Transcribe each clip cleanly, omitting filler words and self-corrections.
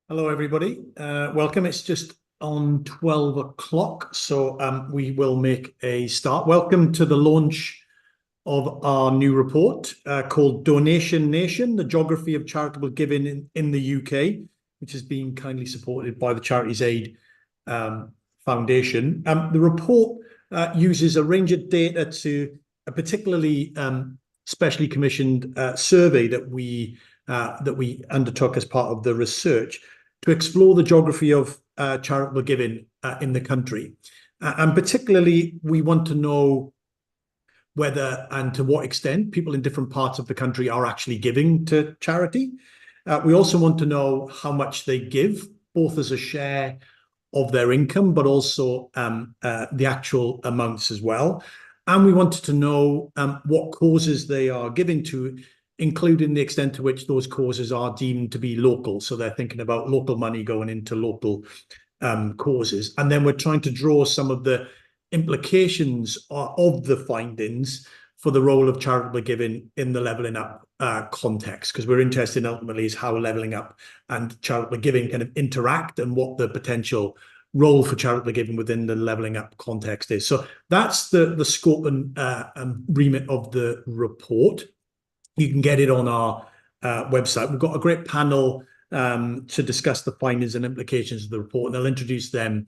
Hello, everybody. Welcome. It's just on 12 o'clock, so we will make a start. Welcome to the launch of our new report called Donation Nation, the Geography of Charitable Giving in the UK, which has been kindly supported by the Charities Aid Foundation. The report uses a range of data to a particularly specially commissioned survey that we undertook as part of the research to explore the geography of charitable giving in the country. And particularly, we want to know whether and to what extent people in different parts of the country are actually giving to charity. We also want to know how much they give, both as a share of their income, but also the actual amounts as well. And we wanted to know what causes they are giving to, including the extent to which those causes are deemed to be local. So they're thinking about local money going into local causes. And then we're trying to draw some of the implications of the findings for the role of charitable giving in the levelling up context, because we're interested in ultimately is how levelling up and charitable giving kind of interact and what the potential role for charitable giving within the levelling up context is. So that's the scope and remit of the report. You can get it on our website. We've got a great panel to discuss the findings and implications of the report, and I'll introduce them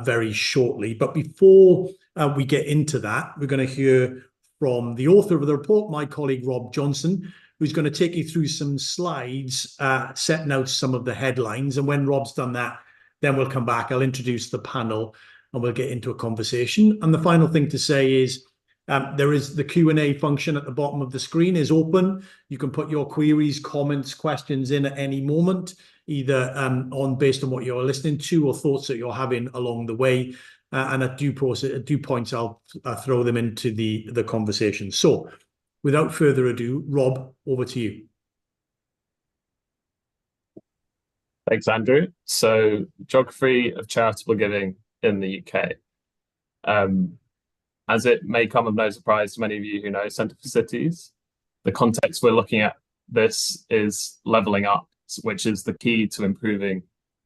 very shortly. But before we get into that, we're going to hear from the author of the report, my colleague Rob Johnson, who's going to take you through some slides setting out some of the headlines. And when Rob's done that, then we'll come back. I'll introduce the panel and we'll get into a conversation. And the final thing to say is there is the Q&A function at the bottom of the screen is open. You can put your queries, comments, questions in at any moment, either based on what you're listening to or thoughts that you're having along the way. And at due points, I'll throw them into the conversation. So without further ado, Rob, over to you. Thanks, Andrew. So, geography of charitable giving in the UK. As it may come of no surprise to many of you who know Centre for Cities, the context we're looking at this is levelling up, which is the key to improving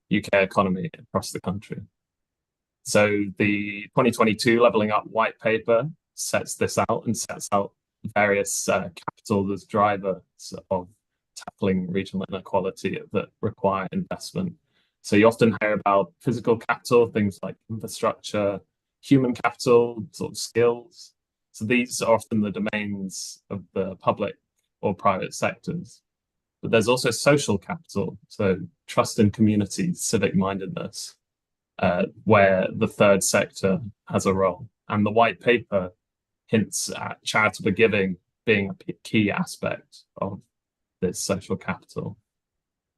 UK economy across the country. So the 2022 Levelling Up white paper sets this out and sets out various capital as drivers of tackling regional inequality that require investment. So you often hear about physical capital, things like infrastructure, human capital, sort of skills. So these are often the domains of the public or private sectors. But there's also social capital, so trust in communities, civic mindedness, where the third sector has a role. And the white paper hints at charitable giving being a key aspect of this social capital.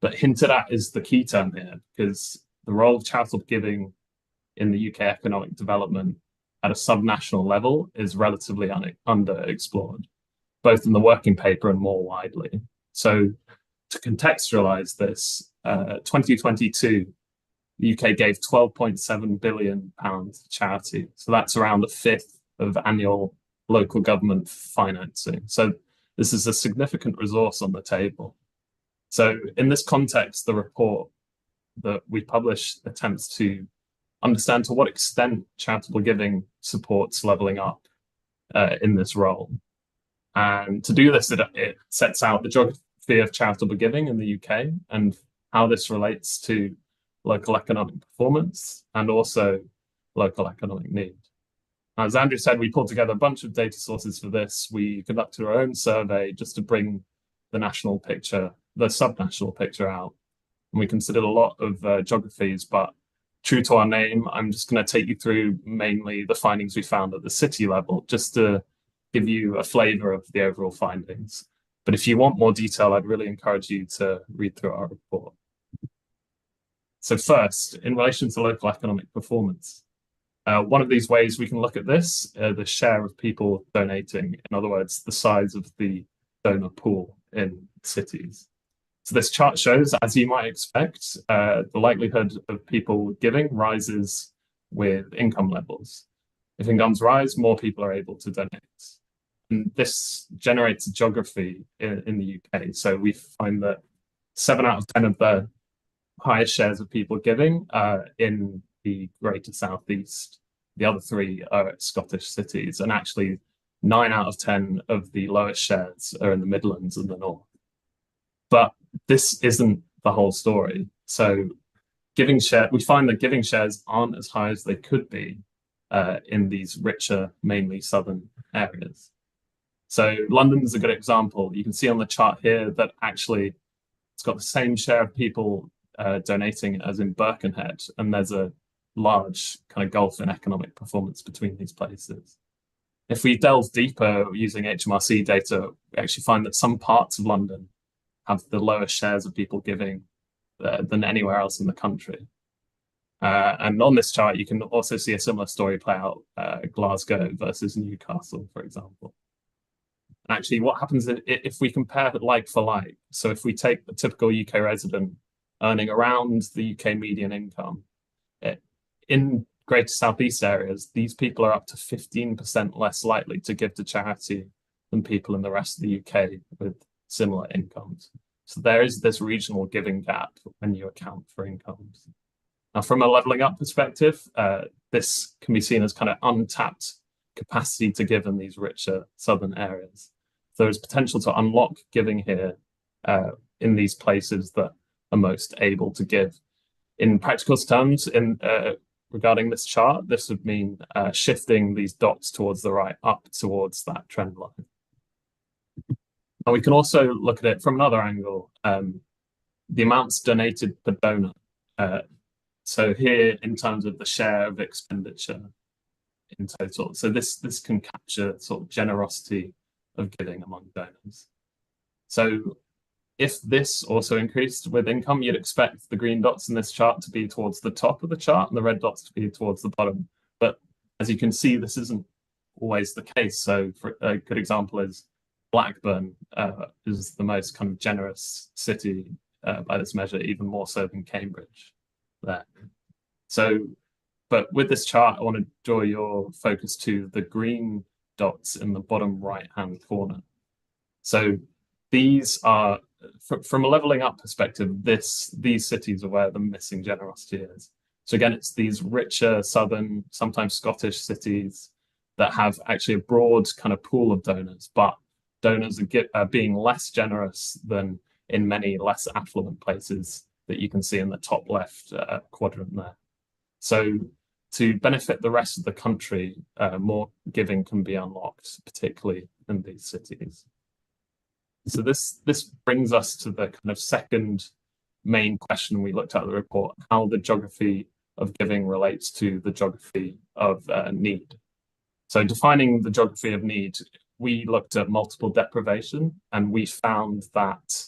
But hinted at is the key term here, because the role of charitable giving in the UK economic development at a subnational level is relatively underexplored, both in the working paper and more widely. So to contextualize this, 2022, the UK gave £12.7 billion to charity. So that's around a fifth of annual local government financing. So this is a significant resource on the table. So in this context, the report that we published attempts to understand to what extent charitable giving supports levelling up in this role. And to do this, it sets out the geography of charitable giving in the UK and how this relates to local economic performance and also local economic need. As Andrew said, we pulled together a bunch of data sources for this. We conducted our own survey just to bring the national picture, the subnational picture out. And we considered a lot of geographies, but true to our name, I'm just going to take you through mainly the findings we found at the city level, just to give you a flavour of the overall findings. But if you want more detail, I'd really encourage you to read through our report. So first, in relation to local economic performance, one of these ways we can look at this, the share of people donating, in other words, the size of the donor pool in cities. So this chart shows, as you might expect, the likelihood of people giving rises with income levels. If incomes rise, more people are able to donate. And this generates a geography in the UK. So we find that 7 out of 10 of the highest shares of people giving in the Greater Southeast. The other three are Scottish cities, and actually 9 out of 10 of the lowest shares are in the Midlands and the North. But this isn't the whole story. So we find that giving shares aren't as high as they could be in these richer, mainly southern areas. So London is a good example. You can see on the chart here that actually it's got the same share of people donating as in Birkenhead, and there's a large kind of gulf in economic performance between these places. If we delve deeper using HMRC data, we actually find that some parts of London have the lowest shares of people giving than anywhere else in the country. And on this chart, you can also see a similar story play out, Glasgow versus Newcastle, for example. And actually, what happens if we compare like for like? So if we take a typical UK resident earning around the UK median income, in Greater Southeast areas, these people are up to 15% less likely to give to charity than people in the rest of the UK with similar incomes. So there is this regional giving gap when you account for incomes. Now, from a levelling up perspective, this can be seen as kind of untapped capacity to give in these richer southern areas. So there's potential to unlock giving here in these places that are most able to give. In practical terms, regarding this chart, this would mean shifting these dots towards the right, up towards that trend line. And we can also look at it from another angle, the amounts donated per donor. So here, in terms of the share of expenditure in total. So this can capture sort of generosity of giving among donors. So if this also increased with income, you'd expect the green dots in this chart to be towards the top of the chart and the red dots to be towards the bottom. But as you can see, this isn't always the case. So for a good example is Blackburn is the most kind of generous city by this measure, even more so than Cambridge there. So, but with this chart, I want to draw your focus to the green dots in the bottom right-hand corner. So these are, from a leveling up perspective, these cities are where the missing generosity is. So again, it's these richer southern, sometimes Scottish cities that have actually a broad kind of pool of donors, but donors are being less generous than in many less affluent places that you can see in the top left quadrant there. So to benefit the rest of the country, more giving can be unlocked, particularly in these cities. So this brings us to the kind of second main question we looked at in the report, how the geography of giving relates to the geography of need. So defining the geography of need, we looked at multiple deprivation, and we found that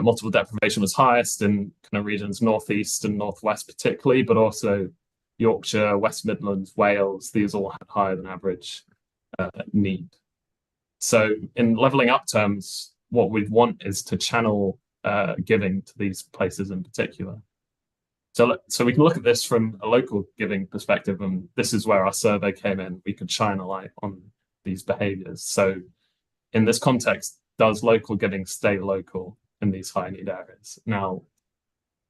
multiple deprivation was highest in kind of regions northeast and northwest particularly, but also Yorkshire, West Midlands, Wales, these all had higher than average need. So in levelling up terms, what we'd want is to channel giving to these places in particular. So we can look at this from a local giving perspective, and this is where our survey came in. We could shine a light on these behaviours. So in this context, does local giving stay local in these high need areas? Now,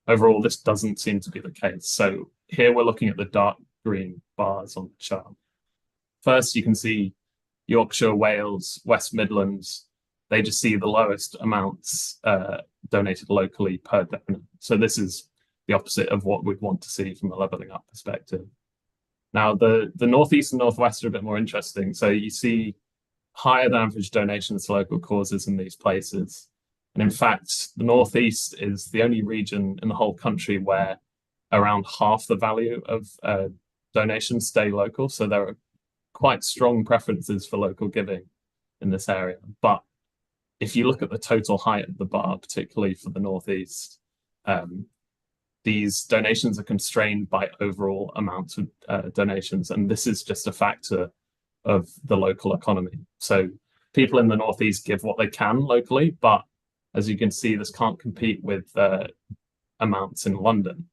overall, this doesn't seem to be the case. So here we're looking at the dark green bars on the chart. First, you can see Yorkshire, Wales, West Midlands, they just see the lowest amounts donated locally per donor. So this is the opposite of what we'd want to see from a levelling up perspective. Now, the northeast and northwest are a bit more interesting. So you see higher than average donations to local causes in these places. And in fact, the northeast is the only region in the whole country where around half the value of donations stay local. So there are quite strong preferences for local giving in this area. But if you look at the total height of the bar, particularly for the northeast, these donations are constrained by overall amounts of donations. And this is just a factor of the local economy. So people in the northeast give what they can locally, but as you can see, this can't compete with amounts in London,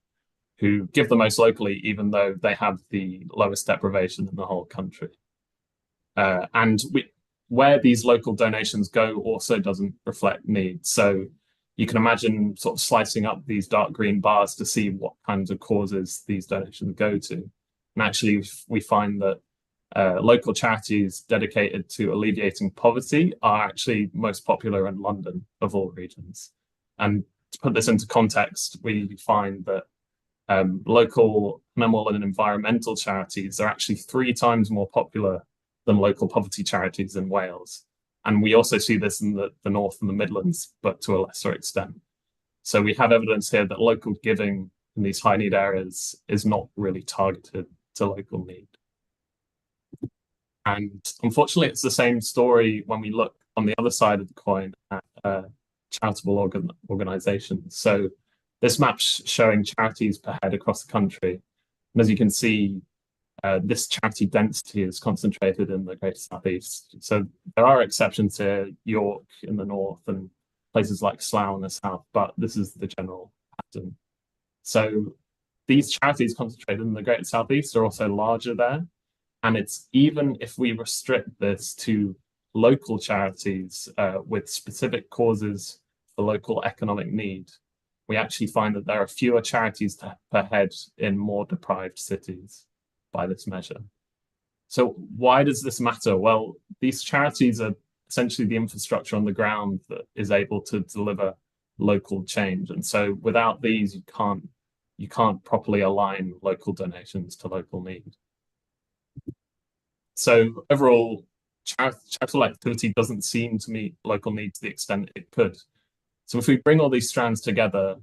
who give the most locally, even though they have the lowest deprivation in the whole country. And where these local donations go also doesn't reflect need. So you can imagine sort of slicing up these dark green bars to see what kinds of causes these donations go to. And actually, we find that local charities dedicated to alleviating poverty are actually most popular in London of all regions. And to put this into context, we find that local animal and environmental charities are actually 3 times more popular than local poverty charities in Wales. And we also see this in the North and the Midlands, but to a lesser extent. So we have evidence here that local giving in these high need areas is not really targeted to local need. And unfortunately, it's the same story when we look on the other side of the coin at charitable organizations. So this map's showing charities per head across the country. And as you can see, this charity density is concentrated in the Greater South East. So there are exceptions here, York in the north and places like Slough in the south, but this is the general pattern. So these charities concentrated in the Greater South East are also larger there. And it's even if we restrict this to local charities with specific causes for local economic need, we actually find that there are fewer charities per head in more deprived cities by this measure. So why does this matter? Well, these charities are essentially the infrastructure on the ground that is able to deliver local change. And so without these, you can't properly align local donations to local need. So overall, charitable activity doesn't seem to meet local need to the extent it could. So if we bring all these strands together,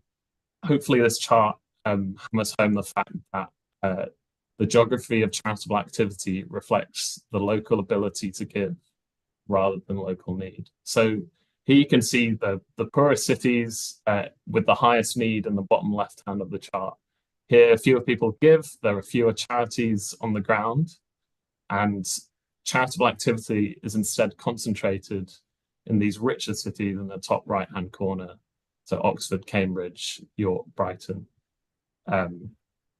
hopefully this chart hammers home the fact that the geography of charitable activity reflects the local ability to give rather than local need. So here you can see the poorest cities with the highest need in the bottom left hand of the chart. Here, fewer people give, there are fewer charities on the ground, and charitable activity is instead concentrated in these richer cities in the top right-hand corner. So Oxford, Cambridge, York, Brighton.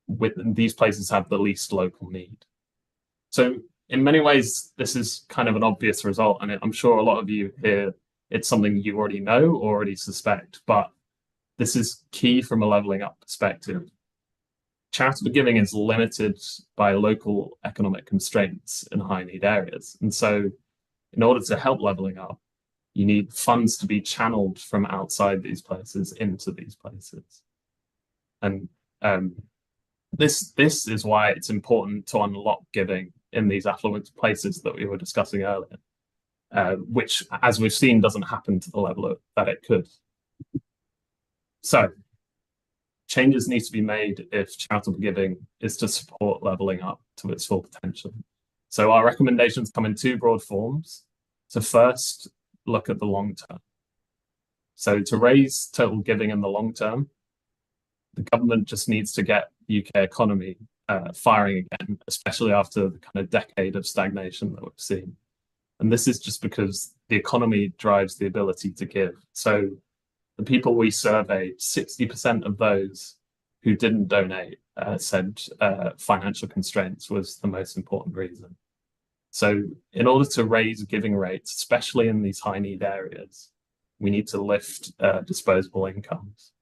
These places have the least local need. So in many ways, this is kind of an obvious result. And I'm sure a lot of you here, it's something you already know or already suspect, but this is key from a leveling up perspective. Charitable giving is limited by local economic constraints in high need areas. And so in order to help leveling up, you need funds to be channeled from outside these places into these places. And this is why it's important to unlock giving in these affluent places that we were discussing earlier, which, as we've seen, doesn't happen to the level that it could. So changes need to be made if charitable giving is to support leveling up to its full potential. So our recommendations come in 2 broad forms. So first, look at the long term. So to raise total giving in the long term, the government just needs to get the UK economy firing again, especially after the kind of decade of stagnation that we've seen. And this is just because the economy drives the ability to give. So the people we surveyed, 60% of those who didn't donate said financial constraints was the most important reason. So in order to raise giving rates, especially in these high need areas, we need to lift disposable incomes.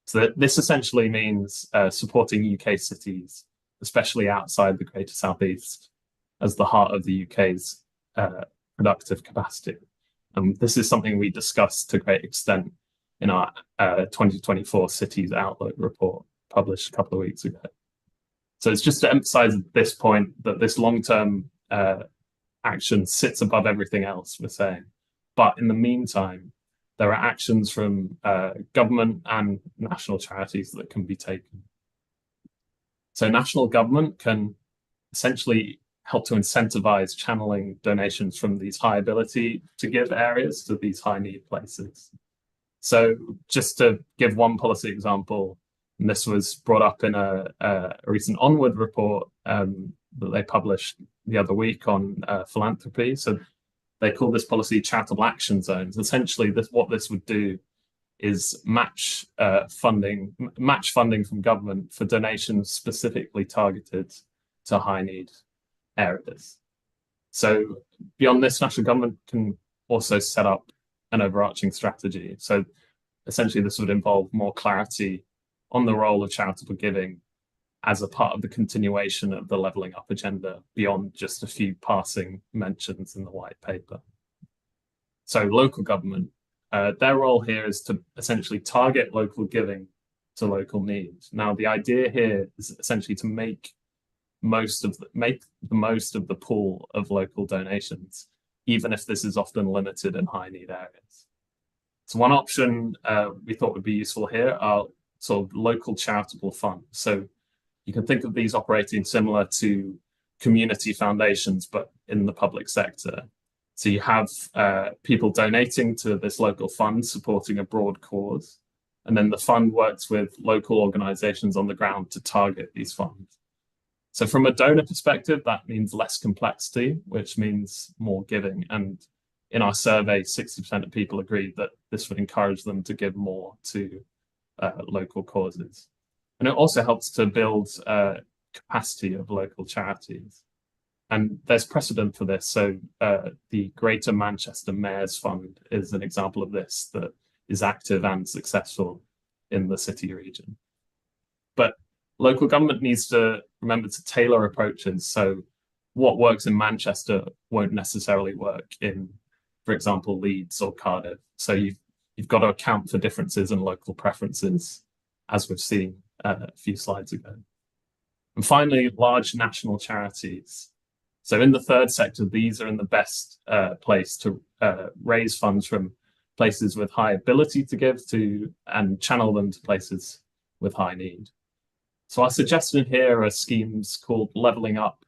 So this essentially means supporting UK cities, especially outside the Greater South East, as the heart of the UK's productive capacity. And this is something we discussed to great extent in our 2024 Cities Outlook report published a couple of weeks ago. So it's just to emphasize at this point that this long-term action sits above everything else we're saying. But in the meantime, there are actions from government and national charities that can be taken. So national government can essentially help to incentivize channeling donations from these high ability to give areas to these high need places. So just to give one policy example, and this was brought up in a recent Onward report that they published the other week on philanthropy. So they call this policy charitable action zones. Essentially, what this would do is match funding from government for donations specifically targeted to high need areas. So beyond this, national government can also set up an overarching strategy. So essentially this would involve more clarity on the role of charitable giving as a part of the continuation of the levelling up agenda beyond just a few passing mentions in the white paper. So local government, their role here is to essentially target local giving to local needs. Now, the idea here is essentially to make the most of the pool of local donations, even if this is often limited in high need areas. So one option we thought would be useful here are sort of local charitable funds. So you can think of these operating similar to community foundations, but in the public sector. So you have people donating to this local fund supporting a broad cause, and then the fund works with local organizations on the ground to target these funds. So from a donor perspective, that means less complexity, which means more giving. And in our survey, 60% of people agreed that this would encourage them to give more to local causes. And it also helps to build capacity of local charities. And there's precedent for this. So the Greater Manchester Mayor's Fund is an example of this that is active and successful in the city region. But local government needs to remember to tailor approaches. So what works in Manchester won't necessarily work in, for example, Leeds or Cardiff. So you've got to account for differences in local preferences, as we've seen a few slides ago. And finally, large national charities. So in the third sector, these are in the best place to raise funds from places with high ability to give to and channel them to places with high need. So our suggestion here are schemes called levelling up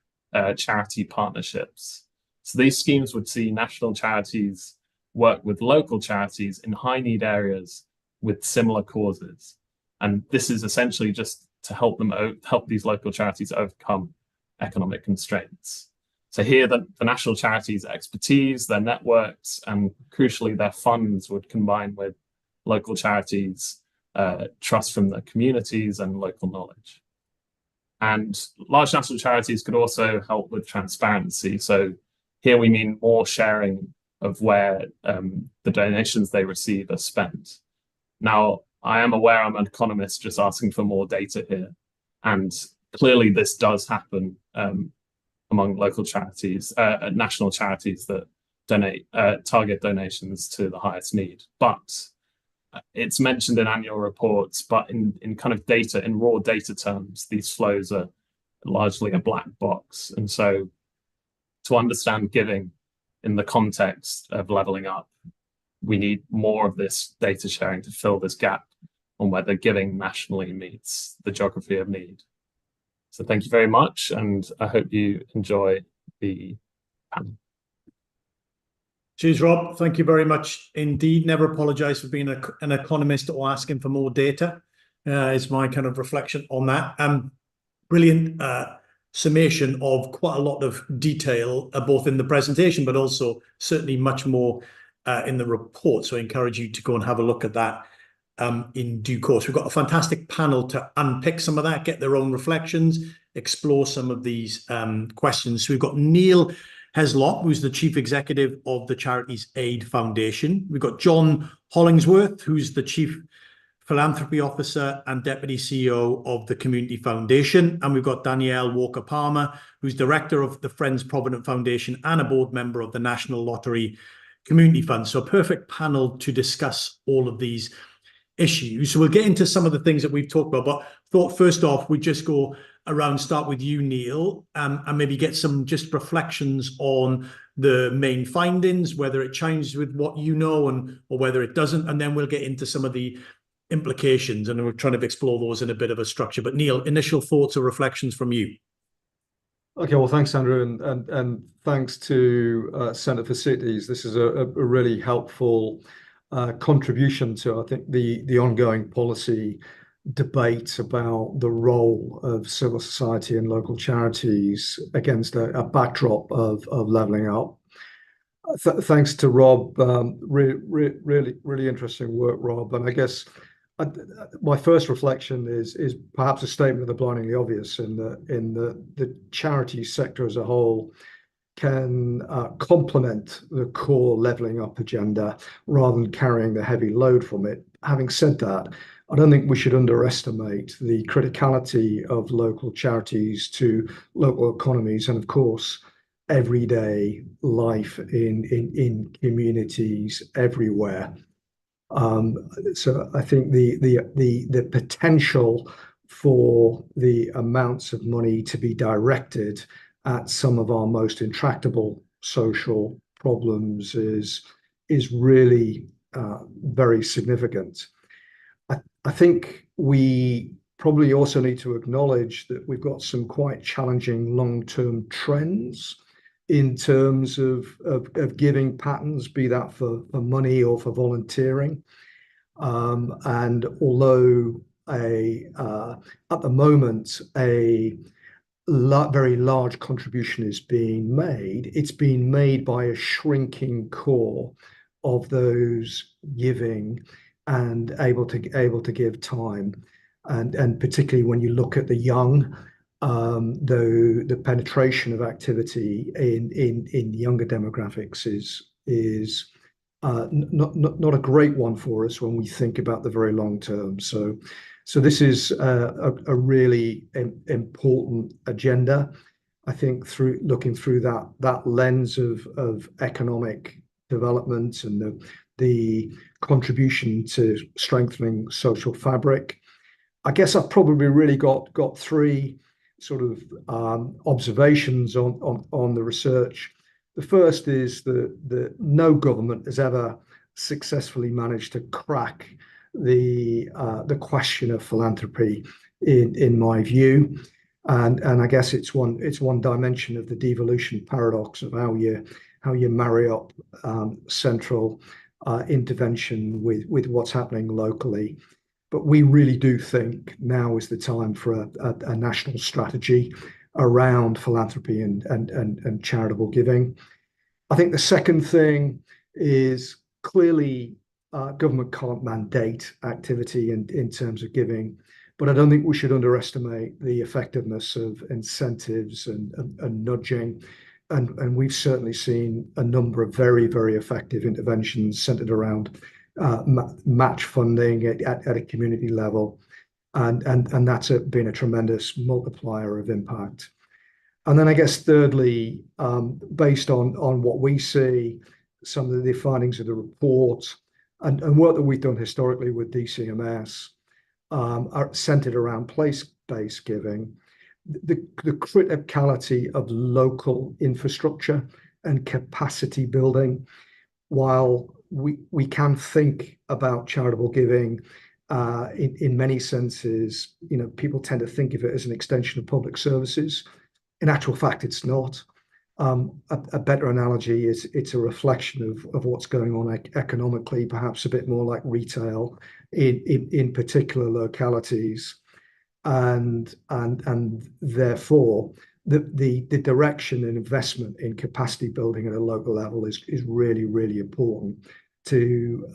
charity partnerships. So these schemes would see national charities work with local charities in high need areas with similar causes. And this is essentially just to help these local charities overcome economic constraints. So here, the national charities' expertise, their networks, and crucially, their funds would combine with local charities' trust from the communities and local knowledge. And large national charities could also help with transparency. So here we mean more sharing of where the donations they receive are spent. Now, I am aware I'm an economist just asking for more data here. And clearly this does happen among local charities, national charities that target donations to the highest need. But it's mentioned in annual reports, but in kind of data, in raw data terms, these flows are largely a black box. And so to understand giving in the context of levelling up, we need more of this data sharing to fill this gap on whether giving nationally meets the geography of need. So thank you very much, and I hope you enjoy the panel. Cheers, Rob. Thank you very much indeed. Never apologise for being an economist or asking for more data. Is my kind of reflection on that. Brilliant summation of quite a lot of detail, both in the presentation, but also certainly much more in the report. So I encourage you to go and have a look at that in due course. We've got a fantastic panel to unpick some of that, get their own reflections, explore some of these questions. So we've got Neil Heslop, who's the Chief Executive of the Charities Aid Foundation. We've got John Hollingsworth, who's the Chief Philanthropy Officer and Deputy CEO of the Community Foundation. And we've got Danielle Walker-Palmour, who's Director of the Friends Provident Foundation and a board member of the National Lottery Community Fund. So a perfect panel to discuss all of these issues. So we'll get into some of the things that we've talked about, but thought first off, we'd just go around, start with you, Neil, and maybe get some just reflections on the main findings, whether it chimes with what you know or whether it doesn't, and then we'll get into some of the implications, and we're trying to explore those in a bit of a structure. But Neil, initial thoughts or reflections from you? Okay, well, thanks, Andrew, and thanks to Centre for Cities. This is a really helpful contribution to, I think, the ongoing policy debate about the role of civil society and local charities against a backdrop of levelling up. Thanks to Rob, really interesting work, Rob. And I guess my first reflection is perhaps a statement of the blindingly obvious in the charity sector as a whole can complement the core levelling up agenda rather than carrying the heavy load from it. having said that, I don't think we should underestimate the criticality of local charities to local economies and, of course, everyday life in communities everywhere. So I think the potential for the amounts of money to be directed at some of our most intractable social problems is really very significant. I think we probably also need to acknowledge that we've got some quite challenging long-term trends in terms of giving patterns, be that for money or for volunteering. And although at the moment a very large contribution is being made, it's being made by a shrinking core of those giving and able to give time, and particularly when you look at the young, though the penetration of activity in younger demographics is not a great one for us when we think about the very long term. So this is a really important agenda. I think looking through that lens of economic development and the contribution to strengthening social fabric. I guess I've probably really got three sort of observations on the research. The first is that no government has ever successfully managed to crack the question of philanthropy, in my view, and I guess it's one dimension of the devolution paradox of how you marry up central intervention with what's happening locally. But we really do think now is the time for a national strategy around philanthropy and charitable giving. I think the second thing is clearly government can't mandate activity in terms of giving, but I don't think we should underestimate the effectiveness of incentives and nudging. And we've certainly seen a number of very, very effective interventions centered around match funding at a community level, and that's been a tremendous multiplier of impact. And then I guess thirdly, based on what we see, some of the findings of the report and work that we've done historically with DCMS are centered around place-based giving. The criticality of local infrastructure and capacity building. While we can think about charitable giving in many senses, people tend to think of it as an extension of public services. In actual fact, it's not. A better analogy is it's a reflection of what's going on economically, perhaps a bit more like retail in particular localities. And therefore the direction and investment in capacity building at a local level is really, really important to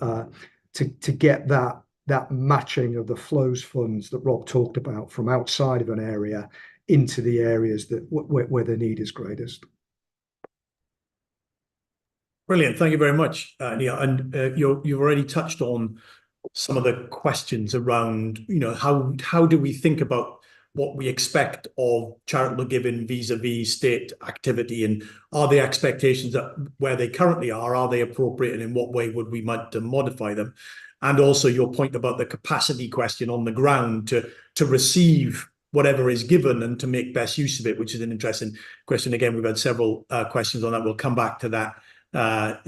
get that matching of the flows funds that Rob talked about from outside of an area into the areas where the need is greatest. Brilliant. Thank you very much, Neil. And you've already touched on some of the questions around, how do we think about what we expect of charitable giving vis-a-vis state activity, and are the expectations that where they currently are they appropriate, and in what way would we might to modify them? And also your point about the capacity question on the ground to receive whatever is given and to make best use of it, which is an interesting question. Again, we've had several questions on that. We'll come back to that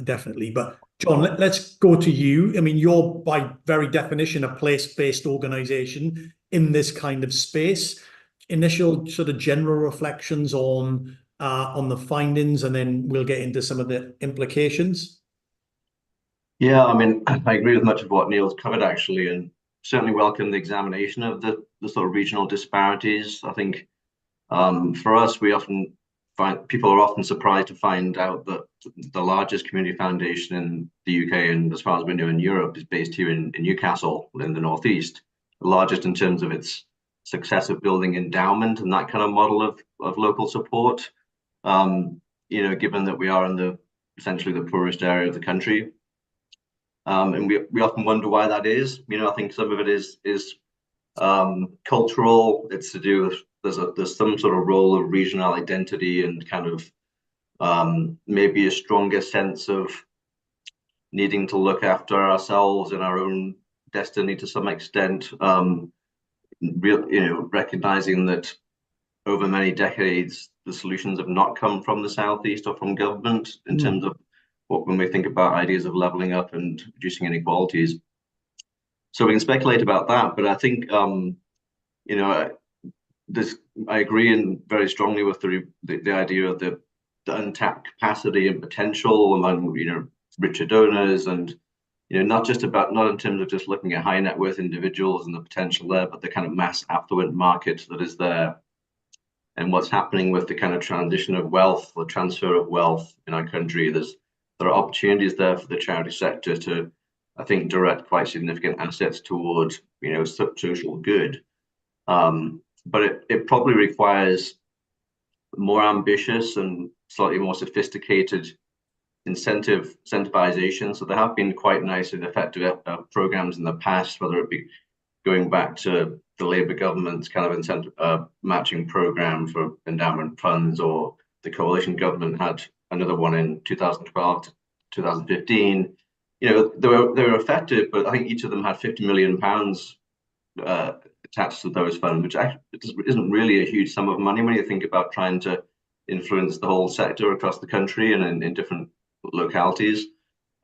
definitely. But John, let's go to you. I mean, you're by very definition a place-based organisation in this kind of space. Initial sort of general reflections on the findings, and then we'll get into some of the implications. Yeah, I mean, I agree with much of what Neil's covered actually, and certainly welcome the examination of the sort of regional disparities. I think for us, we often find people are often surprised to find out that the largest community foundation in the UK, and as far as we know in Europe, is based here in Newcastle in the northeast. The largest in terms of its success of building endowment and that kind of model of local support. Given that we are in essentially the poorest area of the country. And we often wonder why that is. I think some of it is cultural. It's to do with there's some sort of role of regional identity and kind of maybe a stronger sense of needing to look after ourselves and our own destiny to some extent. Recognizing that over many decades, the solutions have not come from the Southeast or from government in terms of when we think about ideas of leveling up and reducing inequalities. So we can speculate about that, but I think I agree and very strongly with the idea of the untapped capacity and potential among richer donors, and not in terms of just looking at high net worth individuals and the potential there, but the kind of mass affluent market that is there, and what's happening with the kind of transition of wealth, the transfer of wealth in our country. There are opportunities there for the charity sector to, I think, direct quite significant assets towards social good. But it probably requires more ambitious and slightly more sophisticated incentivization. So there have been quite nice and effective programs in the past, whether it be going back to the Labour government's kind of incentive matching program for endowment funds, or the coalition government had another one in 2012 to 2015. They were effective, but I think each of them had £50 million attached to those funds, which actually isn't really a huge sum of money when you think about trying to influence the whole sector across the country and in different localities.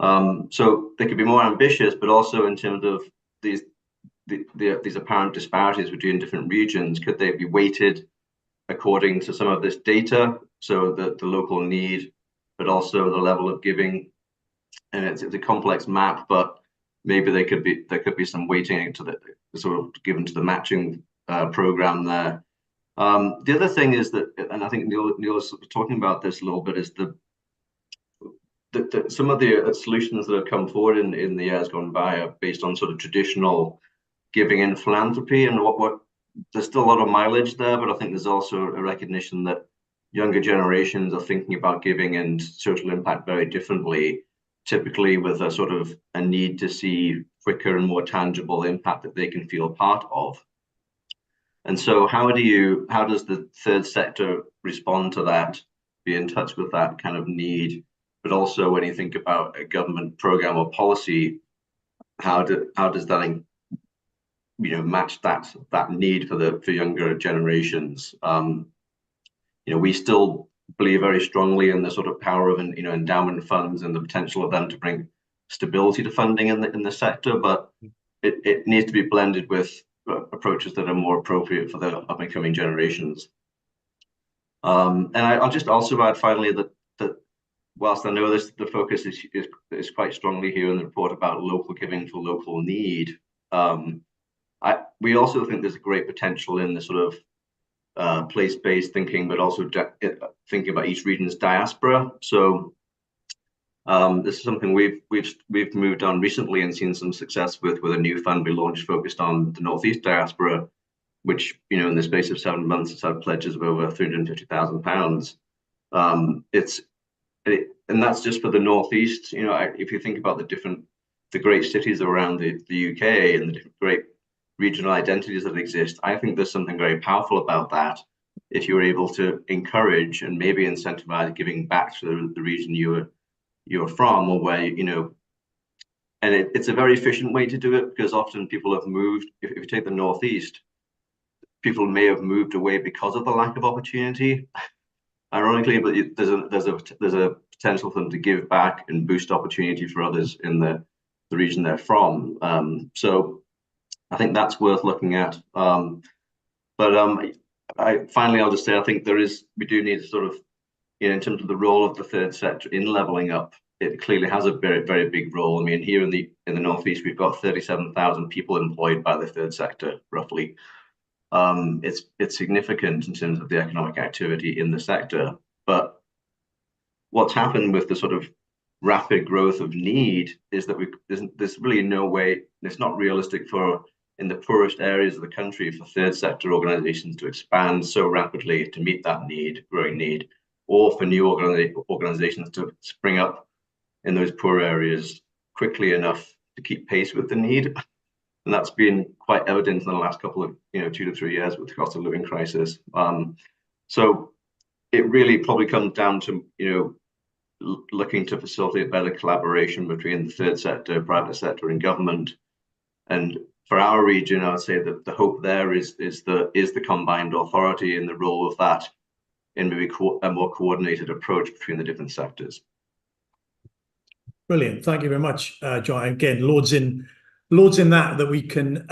So they could be more ambitious, but also in terms of these apparent disparities between different regions, could they be weighted according to some of this data, so that the local need, but also the level of giving? And it's a complex map, but maybe there could be some weighting to the sort of given to the matching program there. The other thing is that, and I think Neil was talking about this a little bit, is that some of the solutions that have come forward in the years gone by are based on sort of traditional giving and philanthropy, and what there's still a lot of mileage there, but I think there's also a recognition that younger generations are thinking about giving and social impact very differently, typically with a sort of a need to see quicker and more tangible impact that they can feel part of. And so how does the third sector respond to that, be in touch with that kind of need? But also when you think about a government program or policy, how does that match that need for younger generations? We still believe very strongly in the sort of power of endowment funds and the potential of them to bring stability to funding in the sector, but it needs to be blended with approaches that are more appropriate for the up and coming generations. And I'll just also add finally that whilst I know the focus is quite strongly here in the report about local giving for local need, we also think there's a great potential in the sort of place-based thinking, but also thinking about each region's diaspora. So this is something we've moved on recently and seen some success with a new fund we launched focused on the Northeast diaspora, which in the space of 7 months has had pledges of over £350,000. And that's just for the Northeast. If you think about the great cities around the UK and the different great regional identities that exist, I think there's something very powerful about that. If you're able to encourage and maybe incentivize giving back to the region you're from, or where and it's a very efficient way to do it, because often people have moved. If you take the Northeast, people may have moved away because of the lack of opportunity, ironically, but there's a potential for them to give back and boost opportunity for others in the region they're from. So I think that's worth looking at. But finally, I'll just say I think we do need to sort of, in terms of the role of the third sector in leveling up, it clearly has a very, very big role. I mean, here in the Northeast, we've got 37,000 people employed by the third sector, roughly. It's significant in terms of the economic activity in the sector. But what's happened with the sort of rapid growth of need is that there's really no way, it's not realistic in the poorest areas of the country for third sector organizations to expand so rapidly to meet that growing need, or for new organizations to spring up in those poor areas quickly enough to keep pace with the need. And that's been quite evident in the last couple of, 2 to 3 years with the cost of living crisis. So it really probably comes down to, looking to facilitate better collaboration between the third sector, private sector, and government. And for our region, I would say that the hope there is the combined authority and the role of that in maybe a more coordinated approach between the different sectors. Brilliant. Thank you very much, John. Again, loads in that we can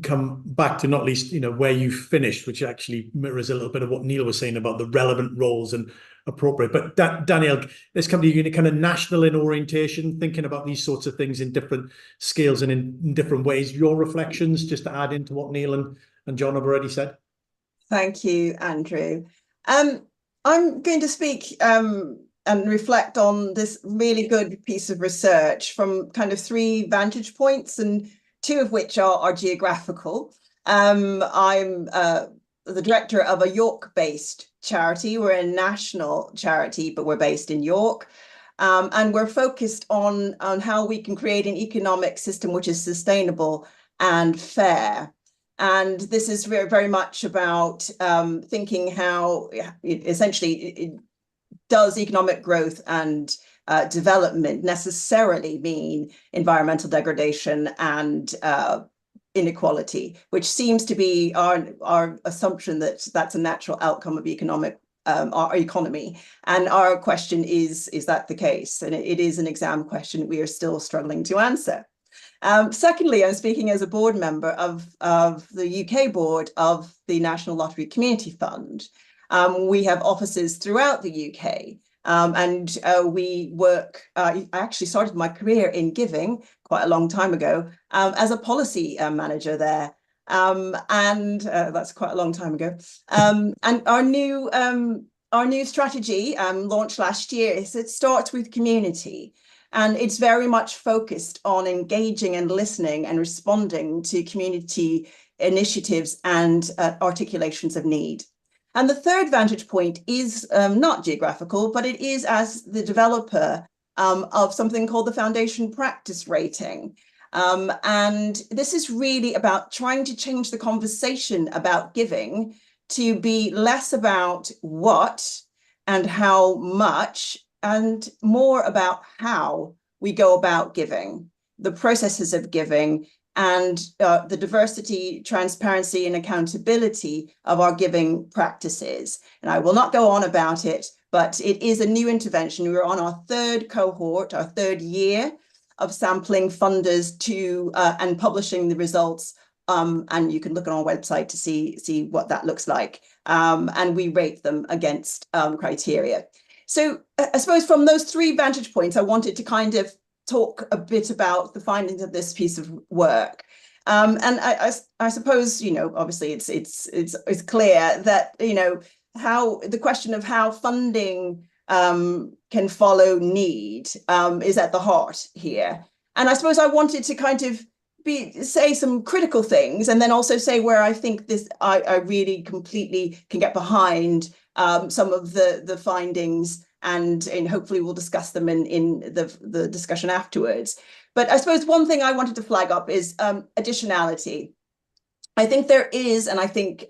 come back to, not least where you finished, which actually mirrors a little bit of what Neil was saying about the relevant roles and appropriate. But Danielle, let's come to you, kind of national in orientation, thinking about these sorts of things in different scales and in different ways. Your reflections, just to add into what Neil and John have already said. Thank you, Andrew. I'm going to speak and reflect on this really good piece of research from kind of 3 vantage points, and 2 of which are geographical. I'm the director of a York-based charity. We're a national charity, but we're based in York. And we're focused on how we can create an economic system which is sustainable and fair. And this is very, very much about thinking how essentially does economic growth and development necessarily mean environmental degradation and inequality, which seems to be our assumption that that's a natural outcome of our economy. And our question is that the case? And it is an exam question we are still struggling to answer. Secondly, I'm speaking as a board member of the UK board of the National Lottery Community Fund. We have offices throughout the UK, and we work. I actually started my career in giving quite a long time ago as a policy manager there, and that's quite a long time ago. And our new strategy launched last year is it starts with community. And it's very much focused on engaging and listening and responding to community initiatives and articulations of need. And the third vantage point is not geographical, but it is as the developer of something called the Foundation Practice Rating. And this is really about trying to change the conversation about giving to be less about what and how much, and more about how we go about giving, the processes of giving, and the diversity, transparency, and accountability of our giving practices. And I will not go on about it, but it is a new intervention. We're on our 3rd cohort, our 3rd year of sampling funders and publishing the results. And you can look on our website to see what that looks like. And we rate them against criteria. So I suppose from those 3 vantage points, I wanted to kind of talk a bit about the findings of this piece of work. And I suppose, obviously it's clear that, how the question of how funding can follow need is at the heart here. And I suppose I wanted to kind of say some critical things, and then also say where I think I really completely can get behind some of the findings, and hopefully we'll discuss them in the discussion afterwards. But I suppose one thing I wanted to flag up is additionality. I think there is, and I think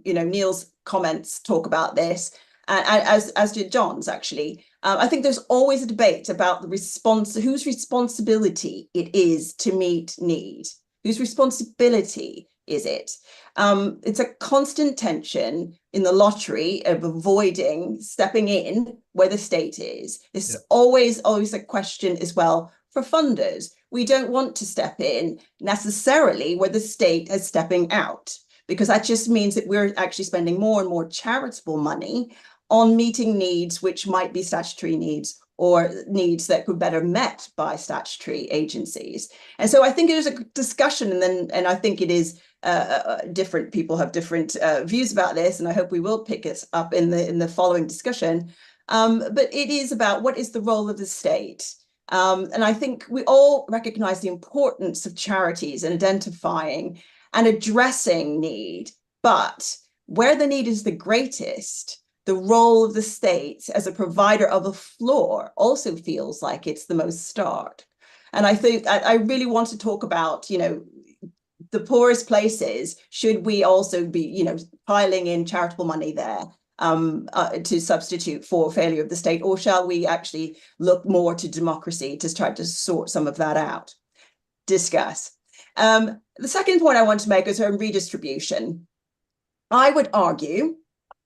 Neil's comments talk about this, as did John's actually. I think there's always a debate about whose responsibility it is to meet need. Whose responsibility is it? It's a constant tension in the lottery of avoiding stepping in where the state is. This is always a question as well for funders. We don't want to step in necessarily where the state is stepping out, because that just means that we're actually spending more and more charitable money on meeting needs which might be statutory needs or needs that could better met by statutory agencies. And so I think it is a discussion, and I think it is different people have different views about this, and I hope we will pick it up in the following discussion. But it is about what is the role of the state. And I think we all recognize the importance of charities and identifying and addressing need, but where the need is the greatest, the role of the state as a provider of a floor also feels like it's the most stark. And I think I really want to talk about, the poorest places. Should we also be, piling in charitable money there to substitute for failure of the state, or shall we actually look more to democracy to try to sort some of that out? Discuss. The second point I want to make is around redistribution. I would argue,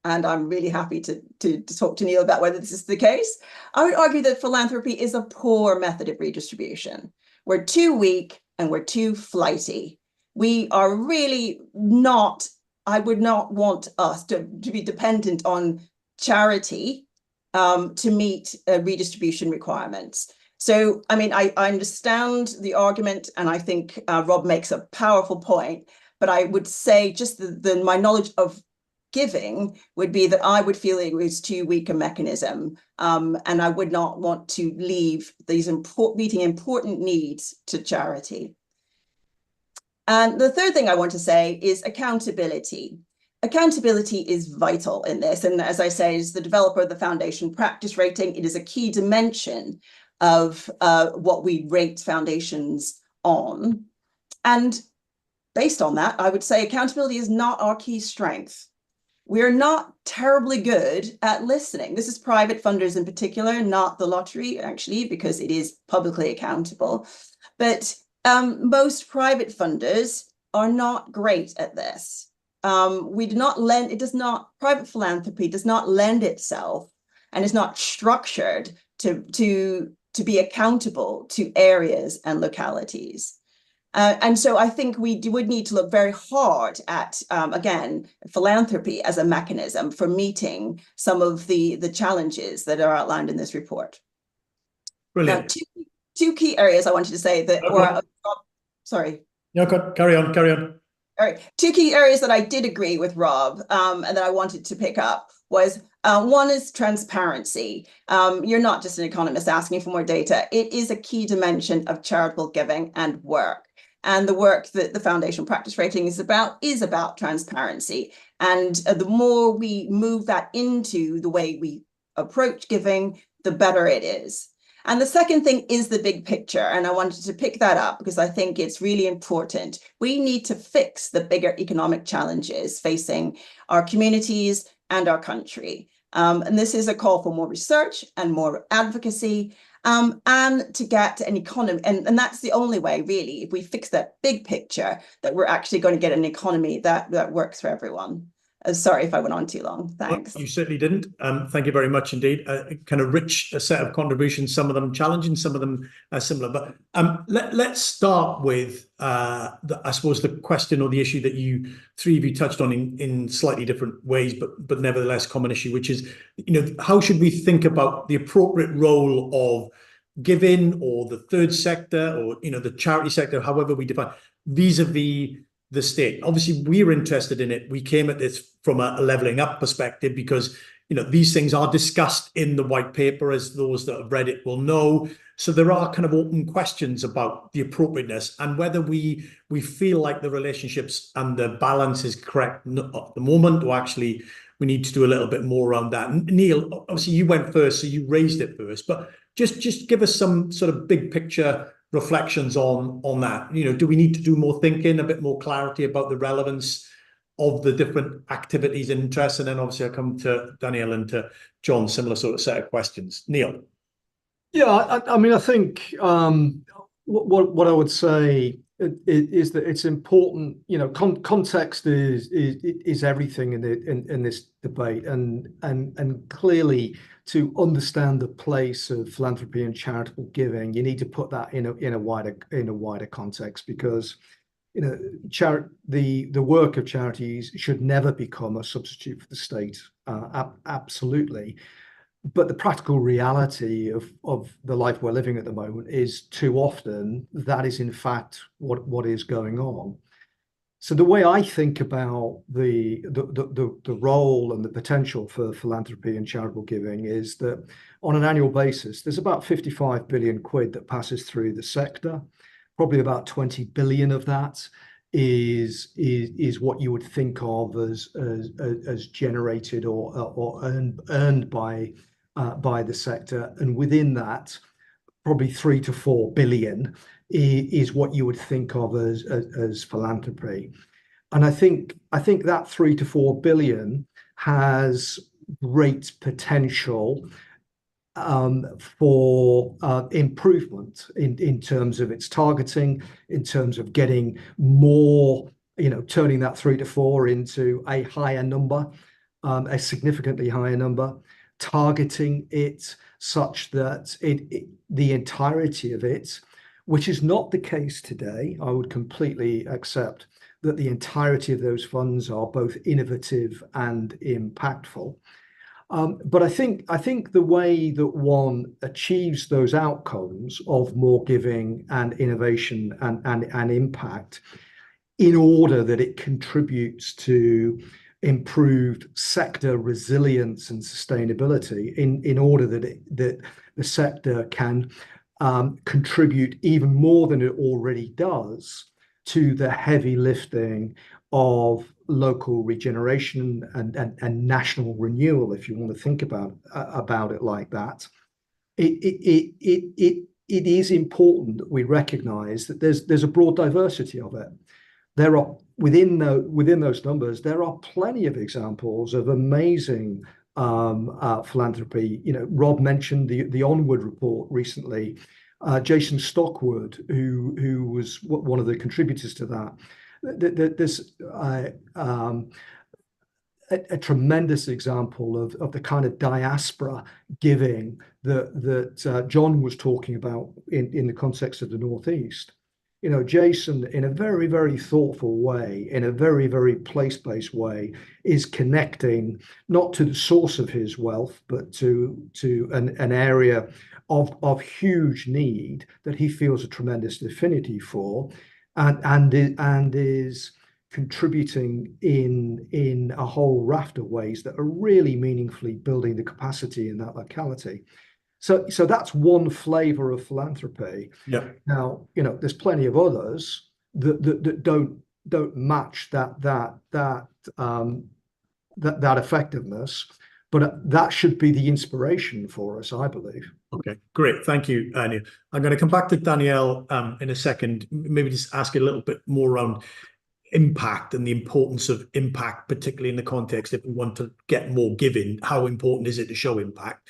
and I'm really happy to talk to Neil about whether this is the case, I would argue that philanthropy is a poor method of redistribution. We're too weak and we're too flighty. We are really not, I would not want us to be dependent on charity to meet redistribution requirements. So, I mean, I understand the argument, and I think Rob makes a powerful point, but I would say just my knowledge of giving would be that I would feel it was too weak a mechanism, and I would not want to leave these meeting important needs to charity. And the third thing I want to say is accountability. Accountability is vital in this, and as I say, as the developer of the foundation practice rating, it is a key dimension of what we rate foundations on. And based on that, I would say accountability is not our key strength. We're not terribly good at listening. This is private funders in particular, not the lottery, actually, because it is publicly accountable. But most private funders are not great at this. Private philanthropy does not lend itself and is not structured to be accountable to areas and localities. And so I think we would need to look very hard at, again, philanthropy as a mechanism for meeting some of the challenges that are outlined in this report. Brilliant. Now, two key areas I wanted to say that, sorry. No, carry on. All right, two key areas that I did agree with Rob and that I wanted to pick up was one is transparency. You're not just an economist asking for more data. It is a key dimension of charitable giving and work. And the work that the foundation practice rating is about transparency. And the more we move that into the way we approach giving, the better it is. And the second thing is the big picture. And I wanted to pick that up because I think it's really important. We need to fix the bigger economic challenges facing our communities and our country. And this is a call for more research and more advocacy and to get an economy. And that's the only way, really, if we fix that big picture, that we're actually going to get an economy that works for everyone. Sorry if I went on too long. Thanks. Well, you certainly didn't. Thank you very much indeed. Kind of rich set of contributions, some of them challenging, some of them similar. But let's start with, I suppose, the question or the issue that you three of you touched on in slightly different ways, but nevertheless common issue, which is, how should we think about the appropriate role of giving or the third sector or, the charity sector, however we define, vis-a-vis the state. Obviously, we're interested in it. We came at this from a leveling up perspective because, these things are discussed in the white paper, as those that have read it will know. So there are kind of open questions about the appropriateness and whether we feel like the relationships and the balance is correct at the moment, or actually we need to do a little bit more around that. Neil, obviously you went first, so you raised it first, but just give us some sort of big picture reflections on that. Do we need to do more thinking, a bit more clarity about the relevance of the different activities and interests? And then obviously I come to Danielle and to John, similar sort of set of questions. Neil. Yeah, I mean, I think what I would say is that it's important. Context is everything in this debate, and clearly to understand the place of philanthropy and charitable giving, you need to put that in a wider context, because the work of charities should never become a substitute for the state. Absolutely. But the practical reality of the life we're living at the moment is too often that is in fact what is going on. So the way I think about the role and the potential for philanthropy and charitable giving is that on an annual basis, there's about 55 billion quid that passes through the sector. Probably about 20 billion of that is what you would think of as generated or earned by the sector, and within that, probably 3 to 4 billion is what you would think of as philanthropy. And I think that 3 to 4 billion has great potential for improvement in terms of its targeting, in terms of getting more, turning that 3 to 4 into a higher number, a significantly higher number, targeting it such that the entirety of it, which is not the case today, I would completely accept that the entirety of those funds are both innovative and impactful. But I think the way that one achieves those outcomes of more giving and innovation and impact, in order that it contributes to improved sector resilience and sustainability, in order that the sector can contribute even more than it already does to the heavy lifting of local regeneration and national renewal, if you want to think about it like that. It is important that we recognise that there's a broad diversity of it. There are within those numbers, there are plenty of examples of amazing philanthropy. Rob mentioned the Onward report recently. Jason Stockwood, who was one of the contributors to that. There's a tremendous example of the kind of diaspora giving that John was talking about in the context of the Northeast. Jason, in a very, very thoughtful way, in a very, very place-based way, is connecting not to the source of his wealth, but to an area of huge need that he feels a tremendous affinity for, and is contributing in a whole raft of ways that are really meaningfully building the capacity in that locality. So that's one flavor of philanthropy. Yeah. Now, there's plenty of others that don't match that effectiveness, but that should be the inspiration for us, I believe. Okay, great. Thank you, Neil. I'm going to come back to Danielle in a second, maybe just ask you a little bit more around impact and the importance of impact, particularly in the context if we want to get more giving. How important is it to show impact?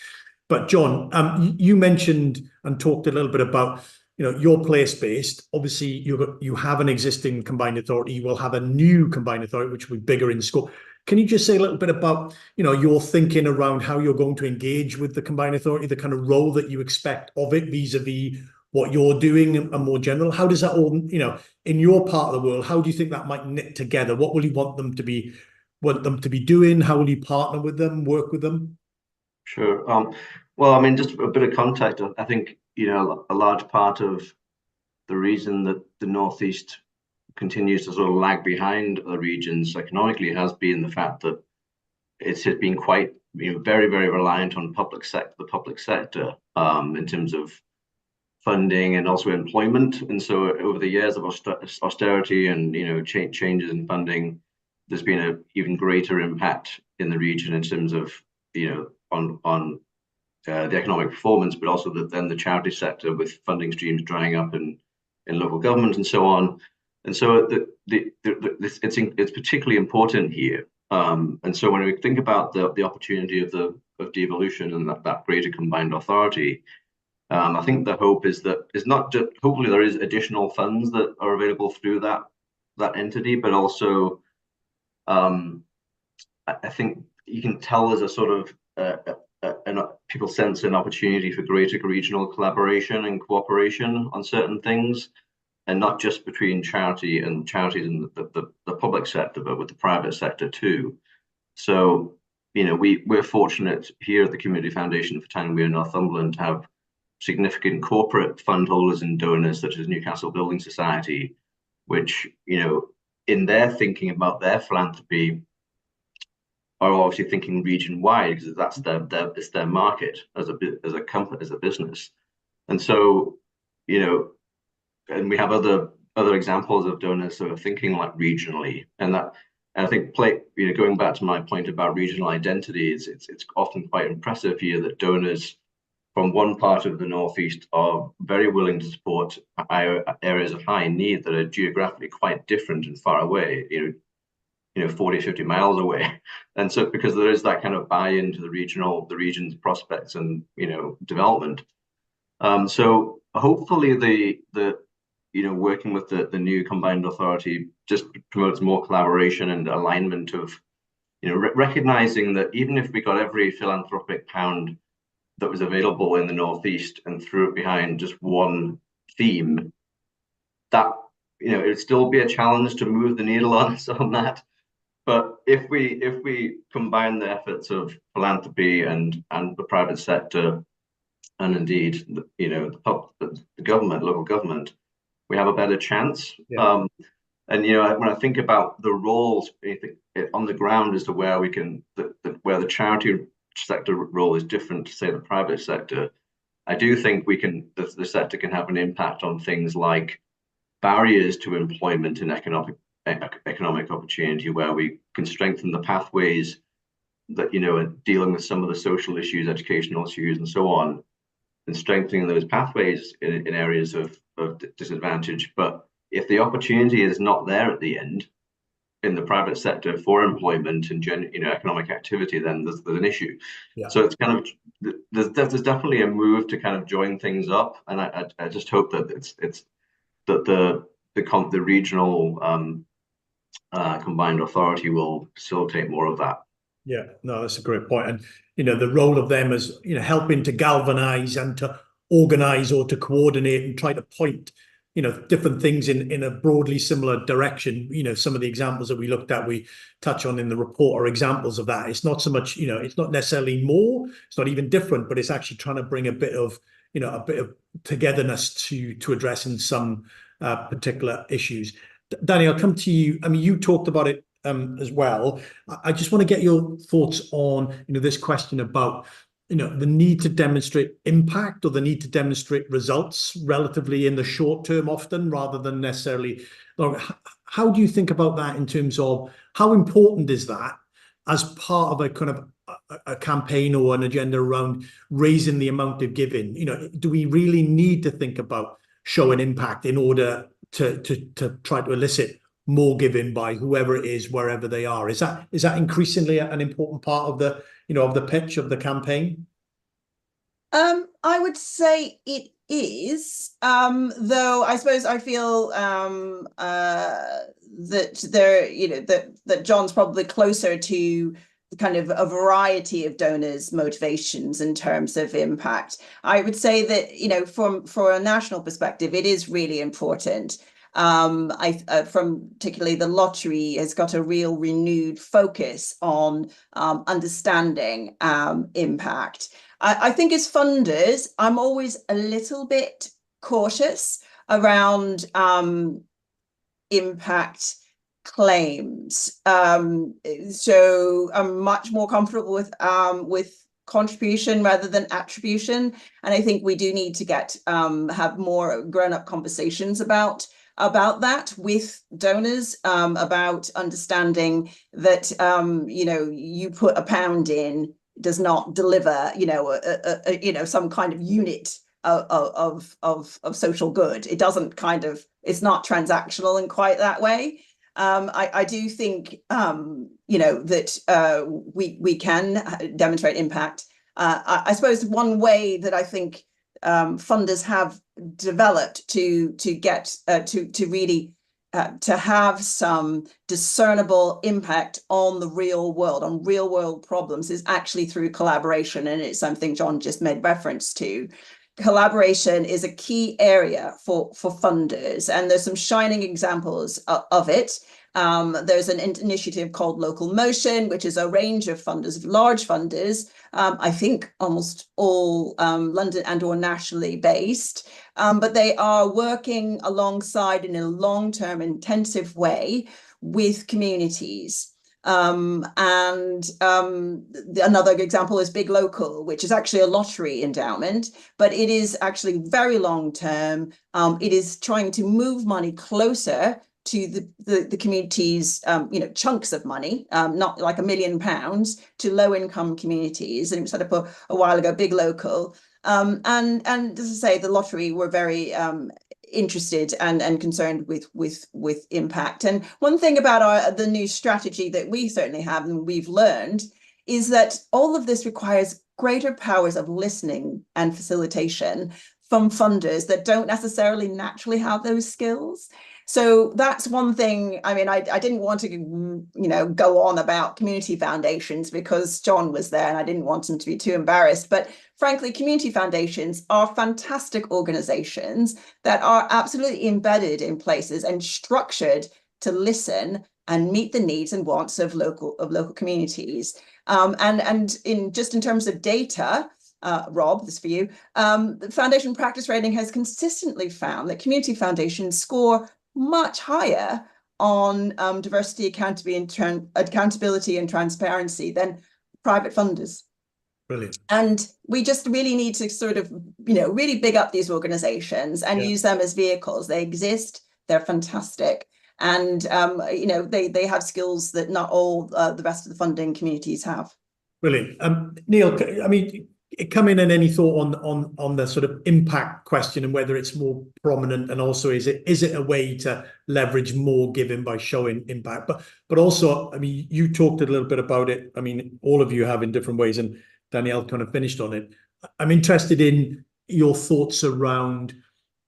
But John, you mentioned and talked a little bit about, your place-based. Obviously, you have an existing combined authority. You will have a new combined authority, which will be bigger in scope. Can you just say a little bit about, your thinking around how you're going to engage with the combined authority, the kind of role that you expect of it vis-a-vis what you're doing and more general? How does that all, in your part of the world, how do you think that might knit together? What will you want them to be doing? How will you partner with them, work with them? Sure. Well, just a bit of context. I think, a large part of the reason that the Northeast continues to sort of lag behind other regions economically has been the fact that it's been quite, very, very reliant on the public sector in terms of funding and also employment. And so over the years of austerity and, changes in funding, there's been an even greater impact in the region in terms of, on the economic performance, but also then the charity sector with funding streams drying up in local government and so on. And so it's particularly important here. And so when we think about the opportunity of devolution and that greater combined authority, I think the hope is that it's not just, hopefully there is additional funds that are available through that entity, but also I think you can tell there's a sort of people sense an opportunity for greater regional collaboration and cooperation on certain things, and not just between charities and the public sector, but with the private sector too. So, we're fortunate here at the Community Foundation for Tyne Wear Northumberland to have significant corporate fund holders and donors such as Newcastle Building Society, which, in their thinking about their philanthropy, are obviously thinking region-wide because that's it's their market as a company, as a business. And so, and we have other examples of donors that are thinking like regionally, and I think going back to my point about regional identities, it's often quite impressive here that donors from one part of the Northeast are very willing to support areas of high need that are geographically quite different and far away, 40, 50 miles away. And so because there is that kind of buy-in to the region's prospects and, development. So hopefully the working with the new combined authority just promotes more collaboration and alignment of, recognizing that even if we got every philanthropic pound that was available in the Northeast and threw it behind just one theme, that, it would still be a challenge to move the needle on that. But if we combine the efforts of philanthropy and the private sector, and indeed, the government, local government, we have a better chance. Yeah. And when I think about the roles on the ground as to where we can, where the charity sector role is different to say the private sector, I do think the sector can have an impact on things like barriers to employment and economic opportunity, where we can strengthen the pathways that, dealing with some of the social issues, educational issues, and so on, and strengthening those pathways in areas of disadvantage. But if the opportunity is not there at the end in the private sector for employment and economic activity, then there's an issue. Yeah. So it's kind of there's definitely a move to kind of join things up, and I just hope that it's that the regional combined authority will facilitate more of that. Yeah, no, that's a great point. And the role of them as helping to galvanize and to organize or to coordinate and try to point different things in a broadly similar direction. Some of the examples that we looked at, we touch on in the report, are examples of that. It's not so much, it's not necessarily more, it's not even different, but it's actually trying to bring a bit of togetherness to addressing some particular issues. Danielle, I'll come to you. I mean, you talked about it as well. I just want to get your thoughts on this question about the need to demonstrate impact, or the need to demonstrate results relatively in the short term often, rather than necessarily long. How do you think about that in terms of how important is that as part of a kind of a campaign or an agenda around raising the amount of giving? Do we really need to think about showing impact in order to try to elicit more giving by whoever it is, wherever they are? Is that increasingly an important part of the of the pitch of the campaign? I would say it is, though I suppose I feel that there, that John's probably closer to kind of a variety of donors' motivations in terms of impact. I would say that for a national perspective, it is really important. From particularly the lottery has got a real renewed focus on understanding impact. I think as funders, I'm always a little bit cautious around impact claims. So I'm much more comfortable with contribution rather than attribution, and I think we do need to have more grown-up conversations about that with donors, about understanding that you put a pound in does not deliver some kind of unit of social good. It doesn't it's not transactional in quite that way. I do think that we can demonstrate impact. I suppose one way that I think funders have developed to get to really to have some discernible impact on the real world, on real world problems, is actually through collaboration, and it's something John just made reference to. Collaboration is a key area for funders, and there's some shining examples of it. There's an initiative called Local Motion, which is a range of funders, large funders, I think almost all London and or nationally based, but they are working alongside in a long-term intensive way with communities. Another example is Big Local, which is actually a lottery endowment, but it is actually very long-term. It is trying to move money closer to the community's, chunks of money, not like £1 million, to low-income communities. And it was set up a while ago, Big Local. And as I say, the lottery were very interested and concerned with impact. And one thing about the new strategy that we certainly have and we've learned is that all of this requires greater powers of listening and facilitation from funders that don't necessarily naturally have those skills. So that's one thing. I mean, I didn't want to, go on about community foundations because John was there and I didn't want him to be too embarrassed. But frankly, community foundations are fantastic organizations that are absolutely embedded in places and structured to listen and meet the needs and wants of local communities. And in terms of data, Rob, this is for you. The Foundation Practice Rating has consistently found that community foundations score much higher on diversity, accountability and transparency than private funders. Brilliant. And we just really need to sort of, really big up these organizations and use them as vehicles. They exist, they're fantastic. And, they have skills that not all the rest of the funding communities have. Brilliant. Neil, I mean, come in and any thought on the sort of impact question and whether it's more prominent, and also is it a way to leverage more giving by showing impact? But also, I mean, you talked a little bit about it. I mean, all of you have in different ways, and Danielle kind of finished on it. I'm interested in your thoughts around,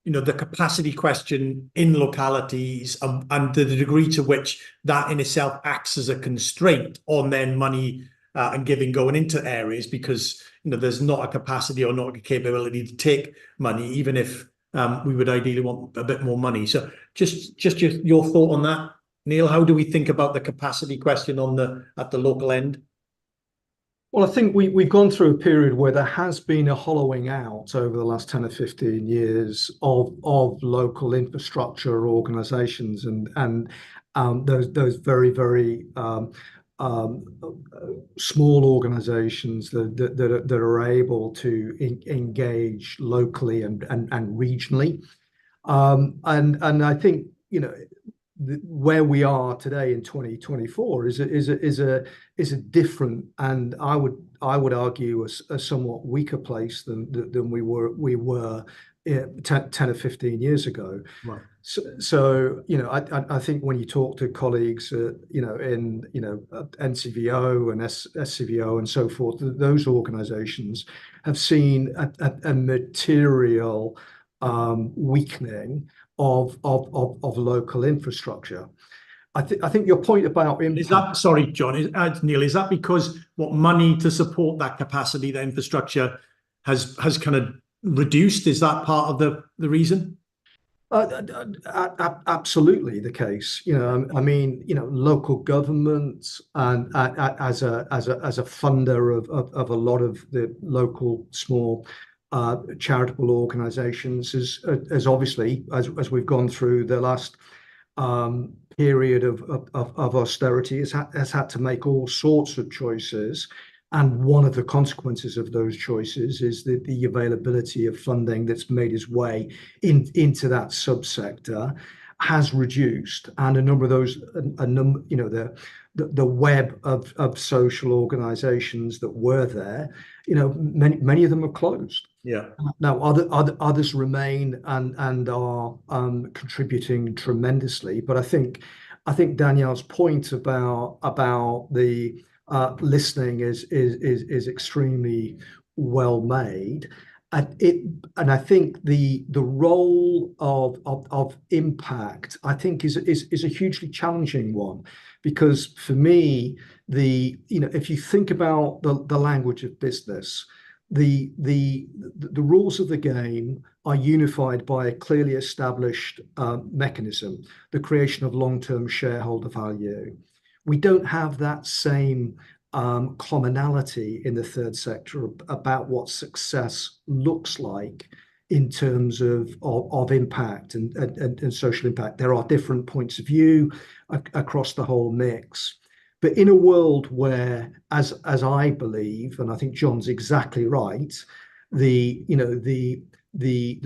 the capacity question in localities and the degree to which that in itself acts as a constraint on then money and giving going into areas, because there's not a capacity or not a capability to take money, even if we would ideally want a bit more money. So just your thought on that, Neil. How do we think about the capacity question at the local end? Well, I think we've gone through a period where there has been a hollowing out over the last 10 or 15 years of local infrastructure organizations and those very, very small organizations that are able to engage locally and regionally. And I think, where we are today in 2024 is a different, and I would argue a somewhat weaker place than we were 10 or 15 years ago. Right. So I think when you talk to colleagues in NCVO and SCVO and so forth, those organizations have seen a material weakening of local infrastructure. I think your point about impact. Is that, sorry, John, Neil, is that because what money to support that capacity, the infrastructure has kind of reduced? Is that part of the reason? Absolutely the case. I mean, local governments and as a funder of a lot of the local small charitable organizations is obviously, as we've gone through the last period of austerity, has had to make all sorts of choices. And one of the consequences of those choices is that the availability of funding that's made its way into that subsector has reduced, and a number of those, the web of social organisations that were there, many of them are closed. Yeah. Now others remain and are contributing tremendously. But I think Danielle's point about the listening is extremely well made. And I think the role of impact, I think, is a hugely challenging one, because for me, if you think about the language of business, the rules of the game are unified by a clearly established mechanism, the creation of long-term shareholder value. We don't have that same commonality in the third sector about what success looks like in terms of impact and social impact. There are different points of view across the whole mix. But in a world where, as I believe, and I think John's exactly right, the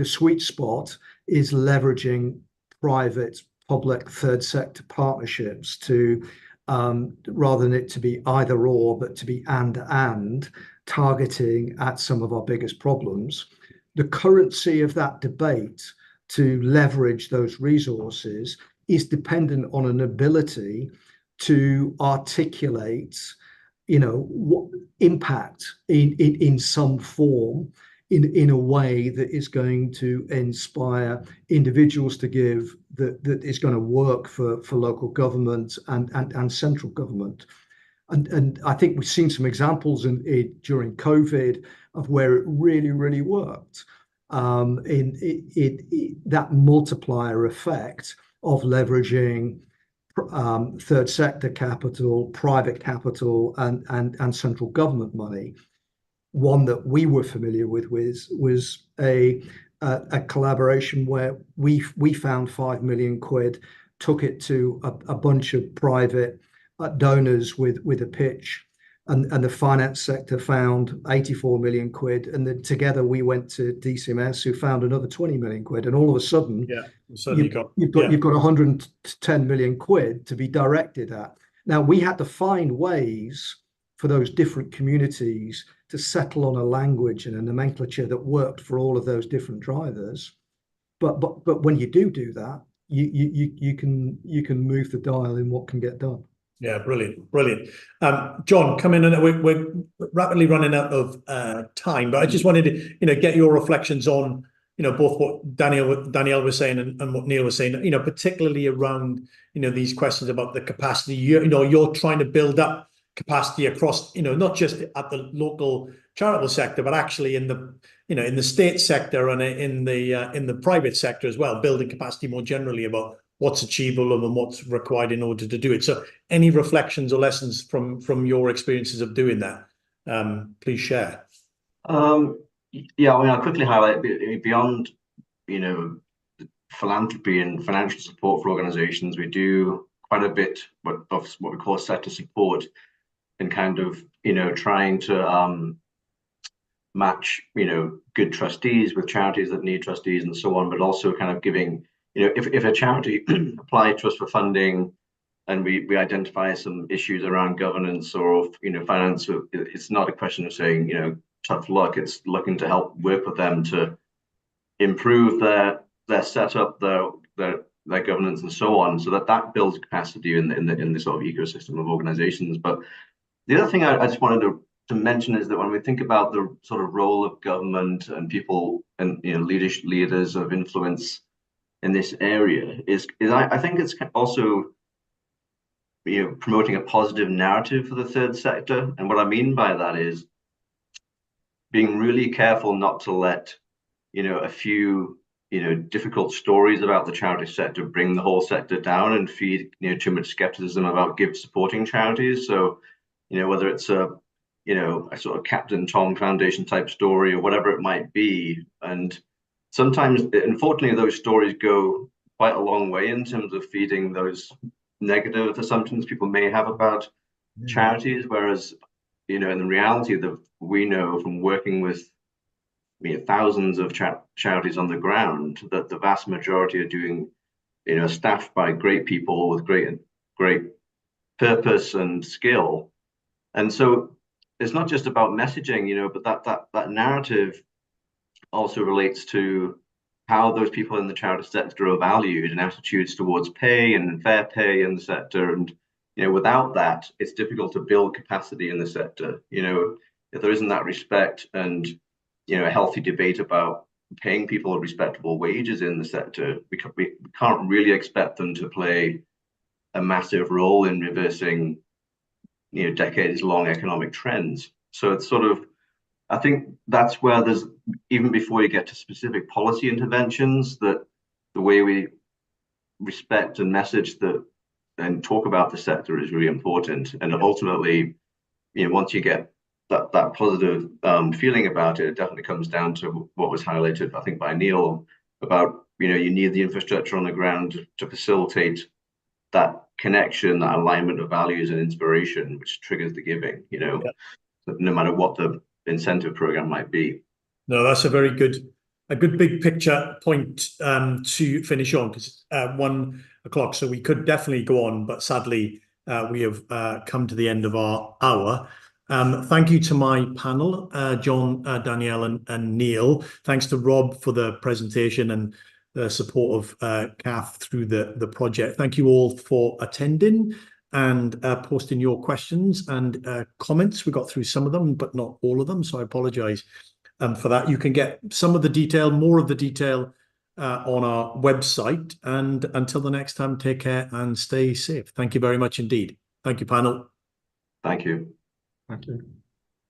sweet spot is leveraging private, public, third sector partnerships to rather than it to be either or, but to be and targeting at some of our biggest problems. The currency of that debate to leverage those resources is dependent on an ability to articulate, what impact in some form, in a way that is going to inspire individuals to give, that is going to work for local government and central government. And I think we've seen some examples during COVID of where it really, really worked. That multiplier effect of leveraging third sector capital, private capital, and central government money. One that we were familiar with was a collaboration where we found 5 million quid, took it to a bunch of private donors with a pitch, and the finance sector found 84 million quid, and then together we went to DCMS, who found another 20 million quid, and all of a sudden, you've got 110 million quid to be directed at. Now, we had to find ways for those different communities to settle on a language and a nomenclature that worked for all of those different drivers. But when you do that, you can move the dial in what can get done. Yeah, brilliant. John, come in, and we're rapidly running out of time, but I just wanted to, get your reflections on, both what Danielle was saying and what Neil was saying, particularly around, these questions about the capacity. You're trying to build up capacity across, not just at the local charitable sector, but actually in the, in the state sector and in the private sector as well, building capacity more generally about what's achievable and what's required in order to do it. So any reflections or lessons from your experiences of doing that, please share. Yeah, I'll quickly highlight beyond, philanthropy and financial support for organizations, we do quite a bit of what we call sector support, and kind of, trying to match, good trustees with charities that need trustees and so on, but also kind of giving, if a charity applies to us for funding and we identify some issues around governance or, finance, it's not a question of saying, tough luck. It's looking to help work with them to improve their setup, their governance and so on, so that builds capacity in the sort of ecosystem of organizations. But the other thing I just wanted to mention is that when we think about the sort of role of government and people and leaders of influence in this area, I think it's also promoting a positive narrative for the third sector. And what I mean by that is being really careful not to let a few difficult stories about the charity sector bring the whole sector down and feed too much skepticism about supporting charities. So whether it's a sort of Captain Tom Foundation type story or whatever it might be. And sometimes, unfortunately, those stories go quite a long way in terms of feeding those negative assumptions people may have about charities. Whereas, in the reality that we know from working with thousands of charities on the ground, that the vast majority are doing, staffed by great people with great purpose and skill. And so it's not just about messaging, but that narrative also relates to how those people in the charity sector are valued and attitudes towards pay and fair pay in the sector. And, without that, it's difficult to build capacity in the sector. If there isn't that respect and, a healthy debate about paying people respectable wages in the sector, we can't really expect them to play a massive role in reversing decades-long economic trends. So it's sort of, I think that's where there's, even before you get to specific policy interventions, that the way we respect and message and talk about the sector is really important. And ultimately, once you get that positive feeling about it, it definitely comes down to what was highlighted, I think, by Neil about, you need the infrastructure on the ground to facilitate that connection, that alignment of values and inspiration, which triggers the giving, no matter what the incentive program might be. No, that's a good big picture point to finish on, because it's 1 o'clock, so we could definitely go on, but sadly we have come to the end of our hour. Thank you to my panel, John, Danielle, and Neil. Thanks to Rob for the presentation and the support of Kath through the project. Thank you all for attending and posting your questions and comments. We got through some of them, but not all of them, so I apologise for that. You can get some of the detail, more of the detail on our website. And until the next time, take care and stay safe. Thank you very much indeed. Thank you, panel. Thank you. Thank you.